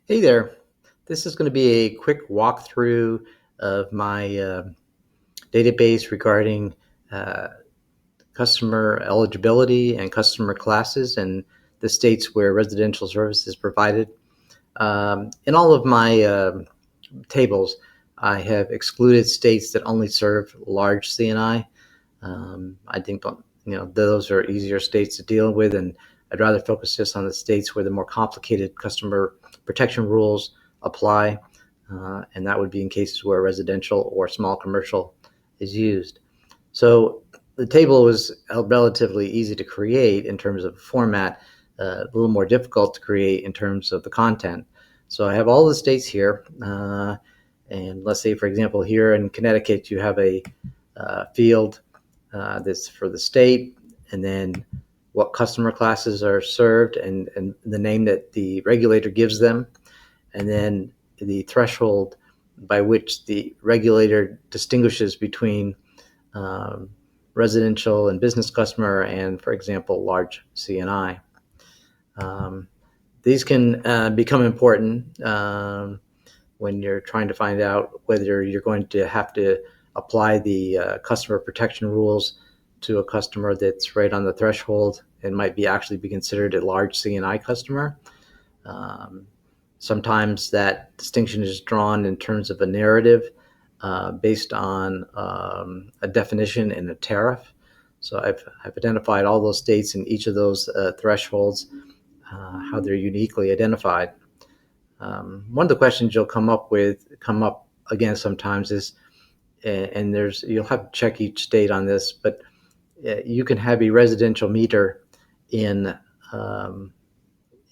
Hey there. This is going to be a quick walkthrough of my database regarding uh, customer eligibility and customer classes and the states where residential service is provided. In all of my tables, I have excluded states that only serve large CNI. I think those are easier states to deal with, and I'd rather focus just on the states where the more complicated customer protection rules apply, and that would be in cases where residential or small commercial is used. So the table was relatively easy to create in terms of format, a little more difficult to create in terms of the content. So I have all the states here, and let's say, for example, here in Connecticut, you have a field that's for the state, and then what customer classes are served, and the name that the regulator gives them, and then the threshold by which the regulator distinguishes between um, residential and business customer and, for example, large CNI. Um, these can become important when you're trying to find out whether you're going to have to apply the customer protection rules to a customer that's right on the threshold and might be actually be considered a large CNI customer. Um, Sometimes that distinction is drawn in terms of a narrative based on a definition and a tariff. So I've identified all those states and each of those thresholds, how they're uniquely identified. One of the questions you'll come up again sometimes is, and you'll have to check each state on this, but you can have a residential meter in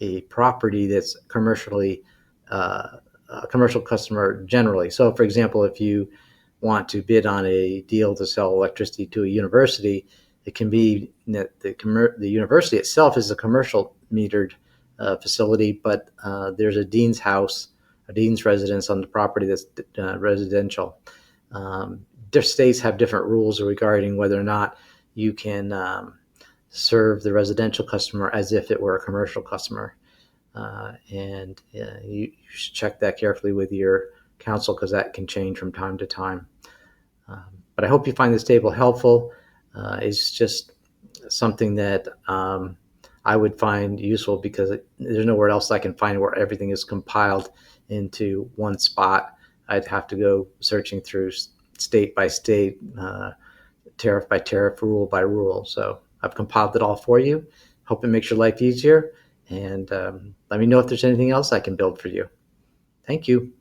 a property that's a commercial customer generally. So, for example, if you want to bid on a deal to sell electricity to a university, it can be that the university itself is a commercial metered facility, but there's a dean's house, a dean's residence on the property that's residential. Different states have different rules regarding whether or not you can serve the residential customer as if it were a commercial customer. And you should check that carefully with your counsel because that can change from time to time. But I hope you find this table helpful. It's just something that I would find useful because there's nowhere else I can find where everything is compiled into one spot. I'd have to go searching through state by state, tariff by tariff, rule by rule. So I've compiled it all for you. Hope it makes your life easier. And let me know if there's anything else I can build for you. Thank you.